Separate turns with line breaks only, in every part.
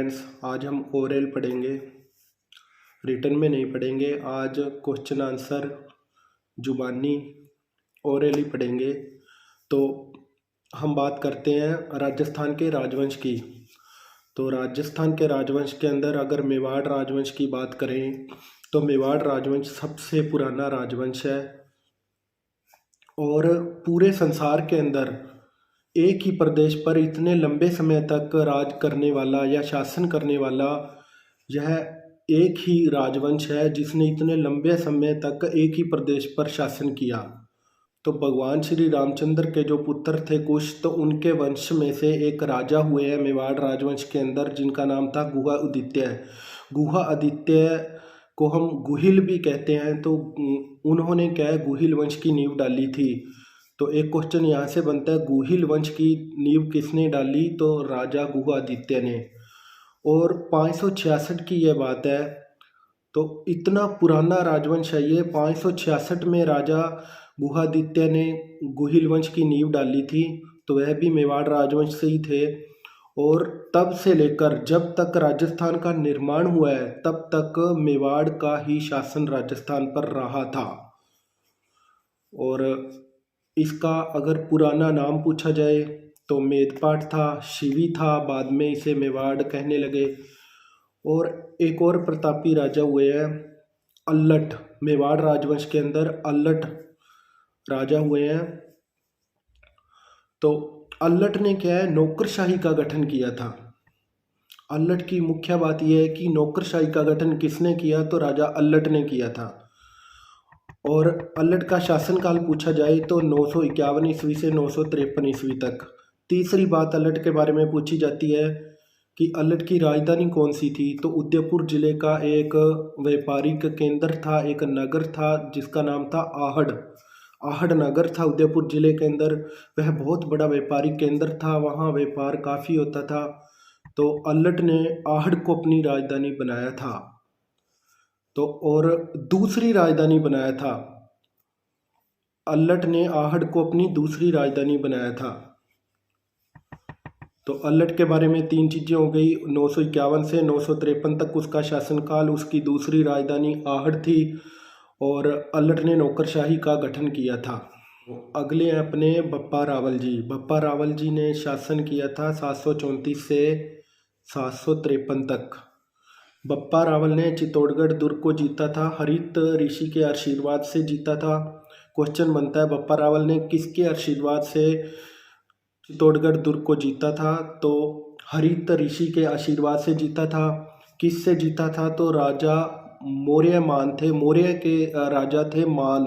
Friends, आज हम oral पढ़ेंगे। रिटन में नहीं पढ़ेंगे। आज क्वेश्चन आंसर जुबानी ओरल ही पढ़ेंगे। तो हम बात करते हैं राजस्थान के राजवंश की। तो राजस्थान के राजवंश के अंदर अगर मेवाड़ राजवंश की बात करें तो मेवाड़ राजवंश सबसे पुराना राजवंश है और पूरे संसार के अंदर एक ही प्रदेश पर इतने लंबे समय तक राज करने वाला या शासन करने वाला यह एक ही राजवंश है जिसने इतने लंबे समय तक एक ही प्रदेश पर शासन किया। तो भगवान श्री रामचंद्र के जो पुत्र थे कुश, तो उनके वंश में से एक राजा हुए हैं मेवाड़ राजवंश के अंदर, जिनका नाम था गुहा आदित्य। गुहा आदित्य को हम गुहिल भी कहते हैं। तो उन्होंने क्या है, गुहिल वंश की नींव डाली थी। तो एक क्वेश्चन यहाँ से बनता है, गुहिल वंश की नींव किसने डाली? तो राजा गुहा आदित्य ने। और 566 की यह बात है। तो इतना पुराना राजवंश है ये। 566 में राजा गुहा आदित्य ने गुहिल वंश की नींव डाली थी। तो वह भी मेवाड़ राजवंश से ही थे। और तब से लेकर जब तक राजस्थान का निर्माण हुआ है तब तक मेवाड़ का ही शासन राजस्थान पर रहा था। और इसका अगर पुराना नाम पूछा जाए तो मेदपाट था, शिवी था, बाद में इसे मेवाड़ कहने लगे। और एक और प्रतापी राजा हुए हैं अल्लट। मेवाड़ राजवंश के अंदर अल्लट राजा हुए हैं। तो अल्लट ने क्या है, नौकरशाही का गठन किया था। अल्लट की मुख्य बात यह है कि नौकरशाही का गठन किसने किया? तो राजा अल्लट ने किया था। और अल्लट का शासनकाल पूछा जाए तो 951 ईस्वी से 953 ईस्वी तक। तीसरी बात अल्लट के बारे में पूछी जाती है कि अल्लट की राजधानी कौन सी थी? तो उदयपुर जिले का एक व्यापारिक केंद्र था, एक नगर था जिसका नाम था आहड़। आहड़ नगर था उदयपुर जिले के अंदर। वह बहुत बड़ा व्यापारिक केंद्र था, वहाँ व्यापार काफ़ी होता था। तो अल्लट ने आहड़ को अपनी राजधानी बनाया था। तो और दूसरी राजधानी बनाया था, अल्लट ने आहड़ को अपनी दूसरी राजधानी बनाया था। तो अल्लट के बारे में तीन चीज़ें हो गई। 951 से 953 तक उसका शासनकाल, उसकी दूसरी राजधानी आहड़ थी और अल्लट ने नौकरशाही का गठन किया था। अगले हैं अपने बप्पा रावल जी। बप्पा रावल जी ने शासन किया था 734 से 753 तक। बप्पा रावल ने चित्तौड़गढ़ दुर्ग को जीता था, हरित ऋषि के आशीर्वाद से जीता था। क्वेश्चन बनता है, बप्पा रावल ने किसके आशीर्वाद से चित्तौड़गढ़ दुर्ग को जीता था? तो हरित ऋषि के आशीर्वाद से जीता था। किस से जीता था? तो राजा मौर्य मान थे, मौर्य के राजा थे मान,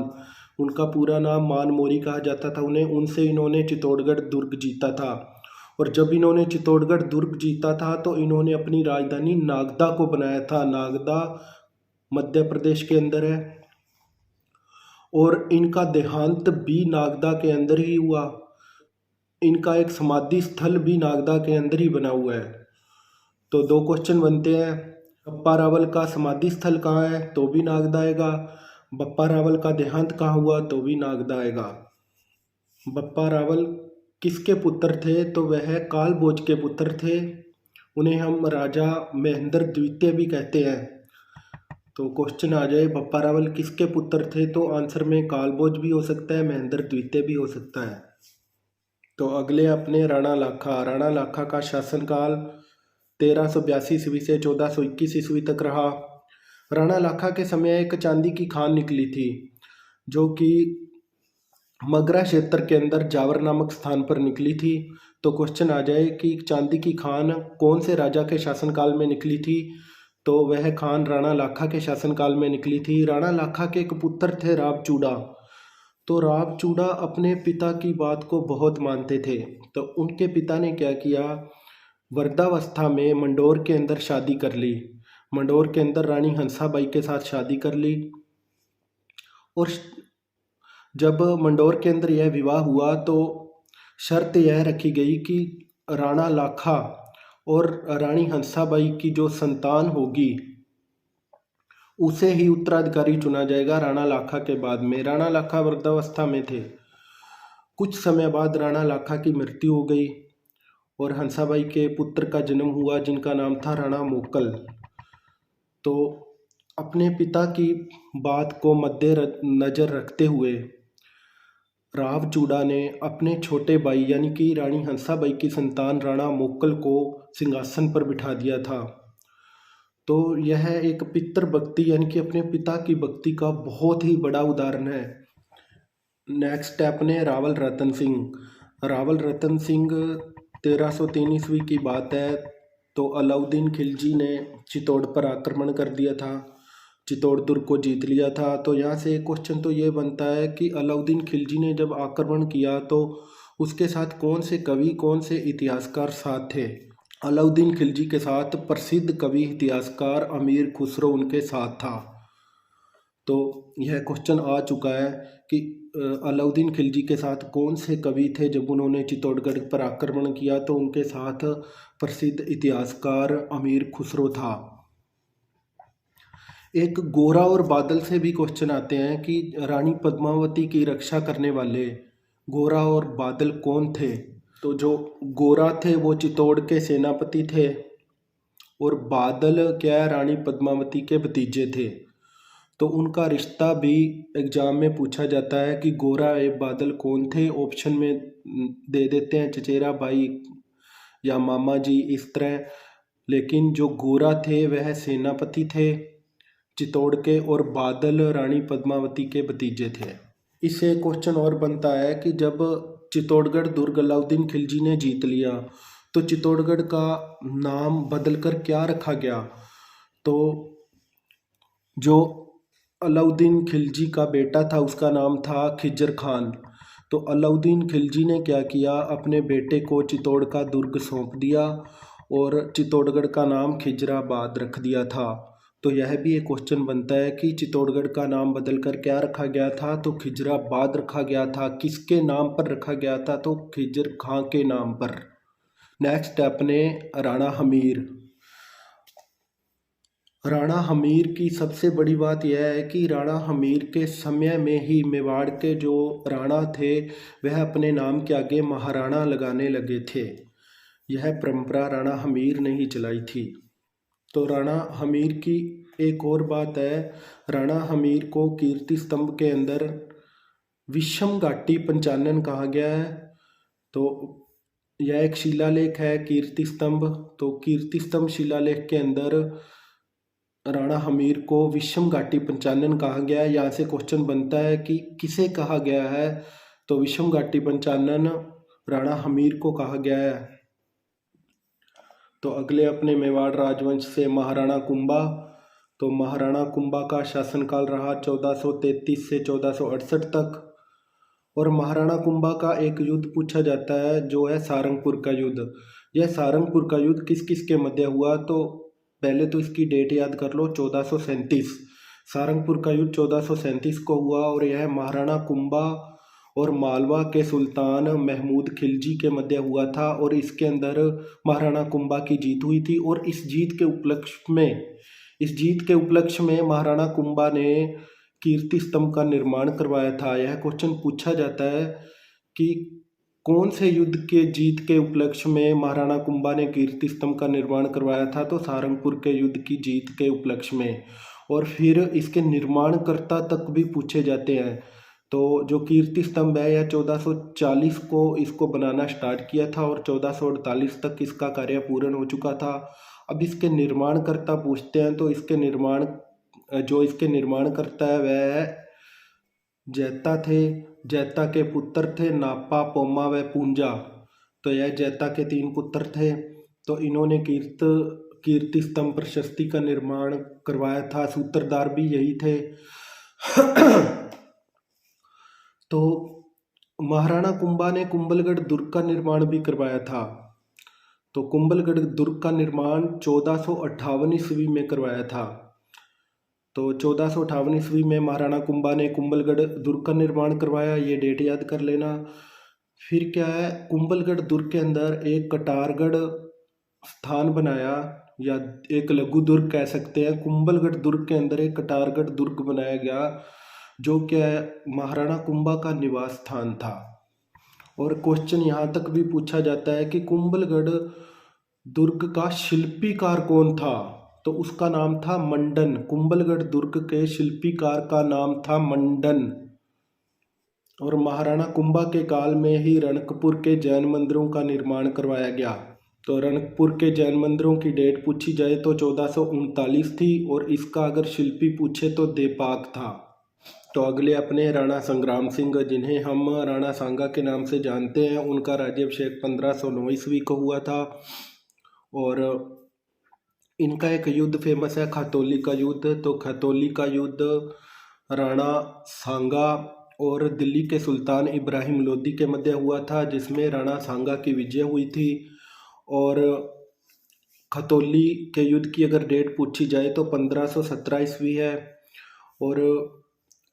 उनका पूरा नाम मान मौर्य कहा जाता था उन्हें। उनसे इन्होंने चित्तौड़गढ़ दुर्ग जीता था। और जब इन्होंने चित्तौड़गढ़ दुर्ग जीता था तो इन्होंने अपनी राजधानी नागदा को बनाया था। नागदा मध्य प्रदेश के अंदर है और इनका देहांत भी नागदा के अंदर ही हुआ। इनका एक समाधि स्थल भी नागदा के अंदर ही बना हुआ है। तो दो क्वेश्चन बनते हैं, बप्पा रावल का समाधि स्थल कहाँ है? तो भी नागदा आएगा। बप्पा रावल का देहांत कहाँ हुआ? तो भी नागदा आएगा। बप्पा रावल किसके पुत्र थे? तो वह कालभोज के पुत्र थे। उन्हें हम राजा महेंद्र द्वितीय भी कहते हैं। तो क्वेश्चन आ जाए, बप्पा रावल किसके पुत्र थे? तो आंसर में कालभोज भी हो सकता है, महेंद्र द्वितीय भी हो सकता है। तो अगले अपने राणा लाखा। राणा लाखा का शासनकाल 1382 ईस्वी से 1421 ईस्वी तक रहा। राणा लाखा के समय एक चांदी की खान निकली थी जो कि मगरा क्षेत्र के अंदर जावर नामक स्थान पर निकली थी। तो क्वेश्चन आ जाए कि चांदी की खान कौन से राजा के शासनकाल में निकली थी? तो वह खान राणा लाखा के शासनकाल में निकली थी। राणा लाखा के एक पुत्र थे रावचूड़ा। तो रावचूड़ा अपने पिता की बात को बहुत मानते थे। तो उनके पिता ने क्या किया, वृद्धावस्था में मंडोर के अंदर शादी कर ली। मंडोर के अंदर रानी हंसाबाई के साथ शादी कर ली। और जब मंडोर के अंदर यह विवाह हुआ तो शर्त यह रखी गई कि राणा लाखा और रानी हंसाबाई की जो संतान होगी उसे ही उत्तराधिकारी चुना जाएगा राणा लाखा के बाद में। राणा लाखा वृद्धावस्था में थे। कुछ समय बाद राणा लाखा की मृत्यु हो गई और हंसाबाई के पुत्र का जन्म हुआ जिनका नाम था राणा मोकल। तो अपने पिता की बात को मद्देनज़र रखते हुए राव चूड़ा ने अपने छोटे भाई यानी कि रानी हंसाबाई की संतान राणा मोकल को सिंहासन पर बिठा दिया था। तो यह एक पितृभक्ति यानी कि अपने पिता की भक्ति का बहुत ही बड़ा उदाहरण है। नेक्स्ट है अपने रावल रतन सिंह। रावल रतन सिंह 1303 ईस्वी की बात है। तो अलाउद्दीन खिलजी ने चित्तौड़ पर आक्रमण कर दिया था, चित्तौड़ दुर्ग को जीत लिया था। तो यहाँ से एक क्वेश्चन तो ये बनता है कि अलाउद्दीन खिलजी ने जब आक्रमण किया तो उसके साथ कौन से कवि कौन से इतिहासकार साथ थे। अलाउद्दीन खिलजी के साथ प्रसिद्ध कवि इतिहासकार अमीर खुसरो उनके साथ था। तो यह क्वेश्चन आ चुका है कि अलाउद्दीन खिलजी के साथ कौन से कवि थे जब उन्होंने चित्तौड़गढ़ पर आक्रमण किया। तो उनके साथ प्रसिद्ध इतिहासकार अमीर खुसरो था। एक गोरा और बादल से भी क्वेश्चन आते हैं कि रानी पद्मावती की रक्षा करने वाले गोरा और बादल कौन थे। तो जो गोरा थे वो चित्तौड़ के सेनापति थे और बादल क्या रानी पद्मावती के भतीजे थे। तो उनका रिश्ता भी एग्जाम में पूछा जाता है कि गोरा एवं बादल कौन थे। ऑप्शन में दे देते हैं चचेरा भाई या मामा जी इस तरह, लेकिन जो गोरा थे वह सेनापति थे चित्तौड़ के और बादल रानी पद्मावती के भतीजे थे। इससे क्वेश्चन और बनता है कि जब चित्तौड़गढ़ दुर्ग अलाउद्दीन खिलजी ने जीत लिया तो चित्तौड़गढ़ का नाम बदलकर क्या रखा गया। तो जो अलाउद्दीन खिलजी का बेटा था उसका नाम था खिज्र खान। तो अलाउद्दीन खिलजी ने क्या किया, अपने बेटे को चित्तौड़ का दुर्ग सौंप दिया और चित्तौड़गढ़ का नाम खिजराबाद रख दिया था। तो यह भी एक क्वेश्चन बनता है कि चित्तौड़गढ़ का नाम बदलकर क्या रखा गया था। तो खिजराबाद रखा गया था। किसके नाम पर रखा गया था। तो खिज्र खां के नाम पर। नेक्स्ट अपने राणा हमीर। राणा हमीर की सबसे बड़ी बात यह है कि राणा हमीर के समय में ही मेवाड़ के जो राणा थे वह अपने नाम के आगे महाराणा लगाने लगे थे। यह परंपरा राणा हमीर ने ही चलाई थी। तो राणा हमीर की एक और बात है, राणा हमीर को कीर्ति स्तंभ के अंदर विषम घाटी पंचानन कहा गया है। तो यह एक शिलालेख है कीर्ति स्तंभ। तो कीर्ति स्तंभ शिलालेख के अंदर राणा हमीर को विषम घाटी पंचानन कहा गया है। यहाँ से क्वेश्चन बनता है कि किसे कहा गया है। तो विषम घाटी पंचानन राणा हमीर को कहा गया है। तो अगले अपने मेवाड़ राजवंश से महाराणा कुंभा। तो महाराणा कुंभा का शासनकाल रहा 1433 से 1468 तक। और महाराणा कुंभा का एक युद्ध पूछा जाता है जो है सारंगपुर का युद्ध। यह सारंगपुर का युद्ध किस किस के मध्य हुआ। तो पहले तो इसकी डेट याद कर लो, 1437। सारंगपुर का युद्ध 1437 को हुआ और यह महाराणा कुंभा और मालवा के सुल्तान महमूद खिलजी के मध्य हुआ था। और इसके अंदर महाराणा कुंभा की जीत हुई थी। और इस जीत के उपलक्ष्य में महाराणा कुंभा ने कीर्ति स्तंभ का निर्माण करवाया था। यह क्वेश्चन पूछा जाता है कि कौन से युद्ध के जीत के उपलक्ष्य में महाराणा कुंभा ने कीर्ति स्तंभ का निर्माण करवाया था। तो सारंगपुर के युद्ध की जीत के उपलक्ष्य में। और फिर इसके निर्माणकर्ता तक भी पूछे जाते हैं। तो जो कीर्ति स्तंभ है यह 1440 को इसको बनाना स्टार्ट किया था और 1448 तक इसका कार्य पूर्ण हो चुका था। अब इसके निर्माणकर्ता पूछते हैं तो इसके निर्माणकर्ता है वह जैता थे। जैता के पुत्र थे नापा, पोमा व पूंजा। तो यह जैता के 3 पुत्र थे। तो इन्होंने कीर्ति स्तंभ प्रशस्ति का निर्माण करवाया था। सूत्रधार भी यही थे। तो महाराणा कुंभा ने कुंभलगढ़ दुर्ग का निर्माण भी करवाया था। तो कुंभलगढ़ दुर्ग का निर्माण 1458 ईस्वी में करवाया था। तो 1458 ईस्वी में महाराणा कुंभा ने कुंभलगढ़ दुर्ग का निर्माण करवाया। ये डेट याद कर लेना। फिर क्या है, कुंभलगढ़ दुर्ग के अंदर एक कटारगढ़ स्थान बनाया या एक लघु दुर्ग कह सकते हैं। कुंभलगढ़ दुर्ग के अंदर एक कटारगढ़ दुर्ग बनाया गया जो क्या है महाराणा कुंभा का निवास स्थान था। और क्वेश्चन यहाँ तक भी पूछा जाता है कि कुंभलगढ़ दुर्ग का शिल्पीकार कौन था, तो उसका नाम था मंडन। कुंभलगढ़ दुर्ग के शिल्पीकार का नाम था मंडन। और महाराणा कुंभा के काल में ही रणकपुर के जैन मंदिरों का निर्माण करवाया गया। तो रणकपुर के जैन मंदिरों की डेट पूछी जाए तो 1439 थी, और इसका अगर शिल्पी पूछे तो देपाक था। तो अगले अपने राणा संग्राम सिंह, जिन्हें हम राणा सांगा के नाम से जानते हैं, उनका राज्याभिषेक 1509 ईस्वी को हुआ था। और इनका एक युद्ध फेमस है, खतौली का युद्ध। तो खतौली का युद्ध राणा सांगा और दिल्ली के सुल्तान इब्राहिम लोदी के मध्य हुआ था, जिसमें राणा सांगा की विजय हुई थी। और खतौली के युद्ध की अगर डेट पूछी जाए तो 1517 ईस्वी है। और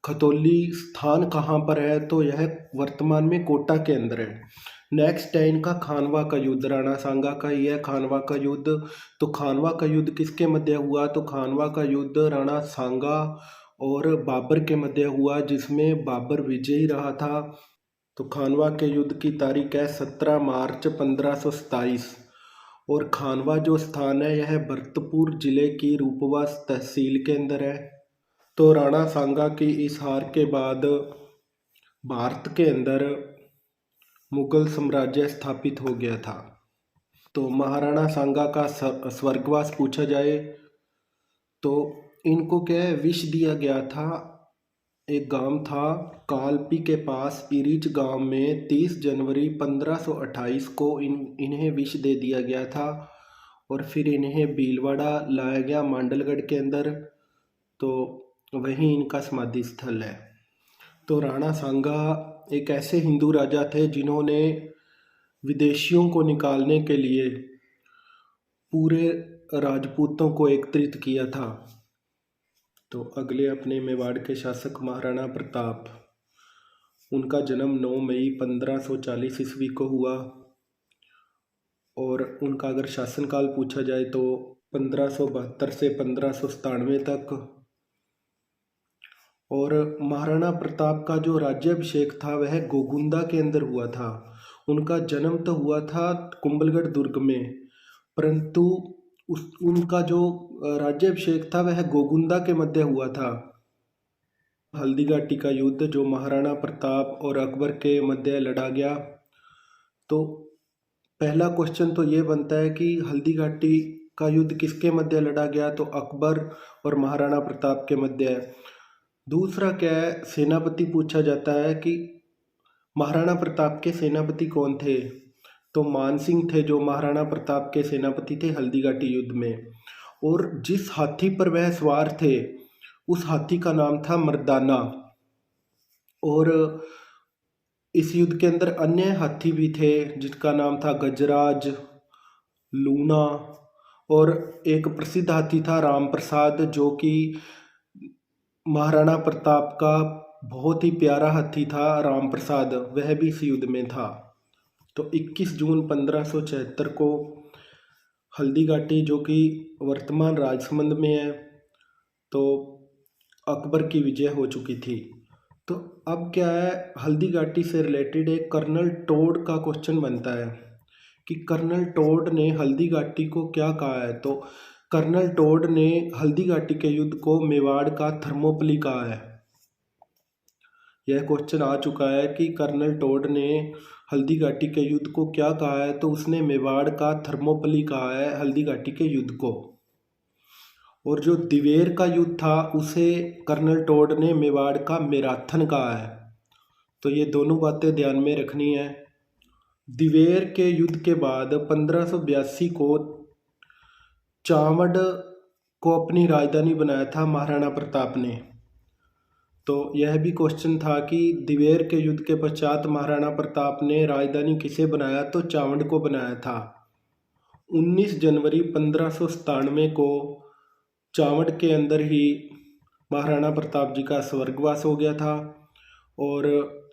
खतौली स्थान कहाँ पर है, तो यह वर्तमान में कोटा के अंदर है। नेक्स्ट है इनका खानवा का युद्ध, राणा सांगा का ही है खानवा का युद्ध। तो खानवा का युद्ध किसके मध्य हुआ, तो खानवा का युद्ध राणा सांगा और बाबर के मध्य हुआ, जिसमें बाबर विजयी रहा था। तो खानवा के युद्ध की तारीख है 17 मार्च 1527। और खानवा जो स्थान है यह भरतपुर जिले की रूपवा तहसील के अंदर है। तो राणा सांगा की इस हार के बाद भारत के अंदर मुगल साम्राज्य स्थापित हो गया था। तो महाराणा सांगा का स्वर्गवास पूछा जाए तो इनको क्या है, विष दिया गया था। एक गांव था कालपी के पास इरिच गांव में 30 जनवरी 1528 को इन्हें विष दे दिया गया था। और फिर इन्हें भीलवाड़ा लाया गया मांडलगढ़ के अंदर, तो वहीं इनका समाधि स्थल है। तो राणा सांगा एक ऐसे हिंदू राजा थे जिन्होंने विदेशियों को निकालने के लिए पूरे राजपूतों को एकत्रित किया था। तो अगले अपने मेवाड़ के शासक महाराणा प्रताप, उनका जन्म 9 मई 1540 ईस्वी को हुआ। और उनका अगर शासनकाल पूछा जाए तो 1572 से 1597 तक। और महाराणा प्रताप का जो राज्याभिषेक था वह गोगुंदा के अंदर हुआ था। उनका जन्म तो हुआ था कुंभलगढ़ दुर्ग में, परंतु उनका जो राज्याभिषेक था वह गोगुंदा के मध्य हुआ था। हल्दीघाटी का युद्ध जो महाराणा प्रताप और अकबर के मध्य लड़ा गया। तो पहला क्वेश्चन तो ये बनता है कि हल्दीघाटी का युद्ध किसके मध्य लड़ा गया, तो अकबर और महाराणा प्रताप के मध्य है। दूसरा क्या है, सेनापति पूछा जाता है कि महाराणा प्रताप के सेनापति कौन थे, तो मानसिंह थे जो महाराणा प्रताप के सेनापति थे हल्दीघाटी युद्ध में। और जिस हाथी पर वह सवार थे उस हाथी का नाम था मर्दाना। और इस युद्ध के अंदर अन्य हाथी भी थे जिनका नाम था गजराज, लूना, और एक प्रसिद्ध हाथी था राम प्रसाद, जो कि महाराणा प्रताप का बहुत ही प्यारा हाथी था राम प्रसाद, वह भी इस युद्ध में था। तो 21 जून 1576 को हल्दीघाटी, जो कि वर्तमान राजसमंद में है, तो अकबर की विजय हो चुकी थी। तो अब क्या है, हल्दीघाटी से रिलेटेड एक कर्नल टोड का क्वेश्चन बनता है कि कर्नल टोड ने हल्दीघाटी को क्या कहा है। तो कर्नल टोड ने हल्दीघाटी के युद्ध को मेवाड़ का थर्मोपली कहा है। यह क्वेश्चन आ चुका है कि कर्नल टोड ने हल्दीघाटी के युद्ध को क्या कहा है, तो उसने मेवाड़ का थर्मोपली कहा है हल्दीघाटी के युद्ध को। और जो दिवेर का युद्ध था उसे कर्नल टोड ने मेवाड़ का मैराथन कहा है। तो ये दोनों बातें ध्यान में रखनी है। दिवेर के युद्ध के बाद 1582 को चावड़ को अपनी राजधानी बनाया था महाराणा प्रताप ने। तो यह भी क्वेश्चन था कि दिवेर के युद्ध के पश्चात महाराणा प्रताप ने राजधानी किसे बनाया, तो चावड़ को बनाया था। 19 जनवरी 1597 को चावड़ के अंदर ही महाराणा प्रताप जी का स्वर्गवास हो गया था। और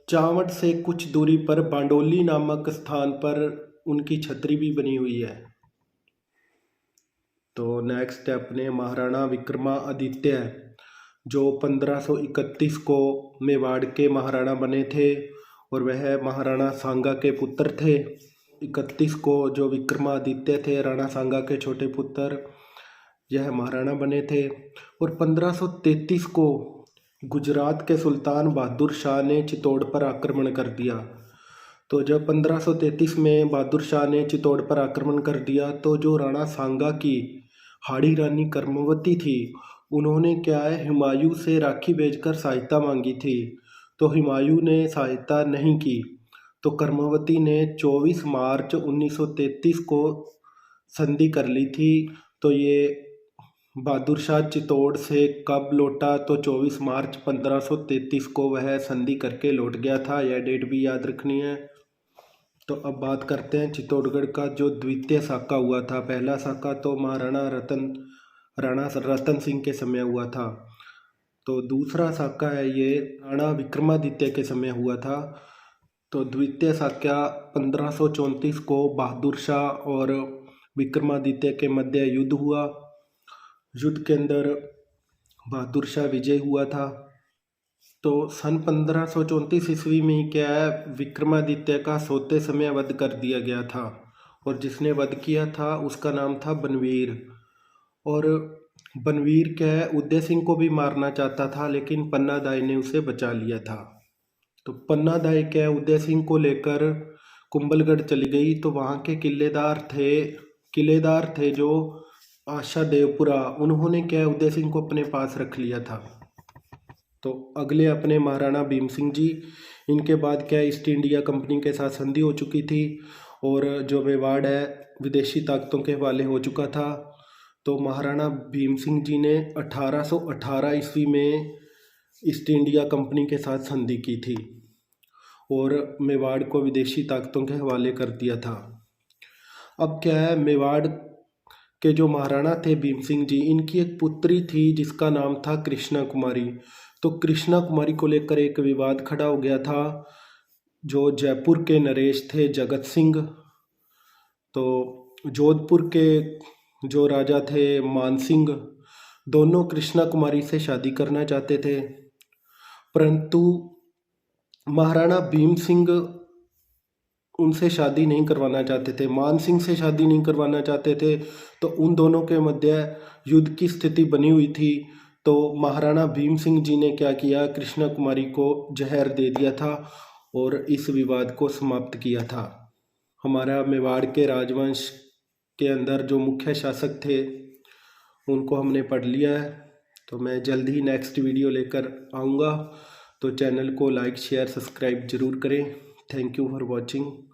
चावड़ से कुछ दूरी पर बांडोली नामक स्थान पर उनकी छतरी भी बनी हुई है। तो नेक्स्ट है अपने महाराणा विक्रमादित्य, जो 1531 को मेवाड़ के महाराणा बने थे। और वह महाराणा सांगा के पुत्र थे। 31 को जो विक्रमादित्य थे, राणा सांगा के छोटे पुत्र, यह महाराणा बने थे। और 1533 को गुजरात के सुल्तान बहादुर शाह ने चित्तौड़ पर आक्रमण कर दिया। तो जब 1533 में बहादुर शाह ने चित्तौड़ पर आक्रमण कर दिया, तो जो राणा सांगा की हाड़ी रानी कर्मवती थी, उन्होंने क्या है, हुमायूं से राखी भेजकर सहायता मांगी थी। तो हुमायूं ने सहायता नहीं की, तो कर्मवती ने 24 मार्च 1933 को संधि कर ली थी। तो ये बहादुर शाह चित्तौड़ से कब लौटा, तो 24 मार्च 1533 को वह संधि करके लौट गया था। यह डेट भी याद रखनी है। तो अब बात करते हैं चित्तौड़गढ़ का जो द्वितीय साका हुआ था। पहला साका तो राणा रतन सिंह के समय हुआ था। तो दूसरा साका है ये राणा विक्रमादित्य के समय हुआ था। तो द्वितीय साका 1534 को बहादुर शाह और विक्रमादित्य के मध्य युद्ध हुआ। युद्ध के अंदर बहादुर शाह विजय हुआ था। तो सन 1534 ईस्वी में क्या है, विक्रमादित्य का सोते समय वध कर दिया गया था। और जिसने वध किया था उसका नाम था बनवीर। और बनवीर क्या है, उदय सिंह को भी मारना चाहता था, लेकिन पन्ना दाई ने उसे बचा लिया था। तो पन्ना दाई क्या है, उदय सिंह को लेकर कुंभलगढ़ चली गई। तो वहाँ के किलेदार थे जो आशा देवपुरा, उन्होंने क्या है, उदय सिंह को अपने पास रख लिया था। तो अगले अपने महाराणा भीम सिंह जी, इनके बाद क्या ईस्ट इंडिया कंपनी के साथ संधि हो चुकी थी और जो मेवाड़ है विदेशी ताकतों के हवाले हो चुका था। तो महाराणा भीम सिंह जी ने 1818 ईस्वी में ईस्ट इंडिया कंपनी के साथ संधि की थी और मेवाड़ को विदेशी ताकतों के हवाले कर दिया था। अब क्या है, मेवाड़ के जो महाराणा थे भीम सिंह जी, इनकी एक पुत्री थी जिसका नाम था कृष्णा कुमारी। तो कृष्णा कुमारी को लेकर एक विवाद खड़ा हो गया था। जो जयपुर के नरेश थे जगत सिंह, तो जोधपुर के जो राजा थे मान सिंह, दोनों कृष्णा कुमारी से शादी करना चाहते थे। परंतु महाराणा भीम सिंह उनसे शादी नहीं करवाना चाहते थे, मान सिंह से शादी नहीं करवाना चाहते थे। तो उन दोनों के मध्य युद्ध की स्थिति बनी हुई थी। तो महाराणा भीम सिंह जी ने क्या किया, कृष्णा कुमारी को जहर दे दिया था और इस विवाद को समाप्त किया था। हमारा मेवाड़ के राजवंश के अंदर जो मुख्य शासक थे उनको हमने पढ़ लिया है। तो मैं जल्द ही नेक्स्ट वीडियो लेकर आऊँगा। तो चैनल को लाइक शेयर सब्सक्राइब ज़रूर करें। Thank you for watching.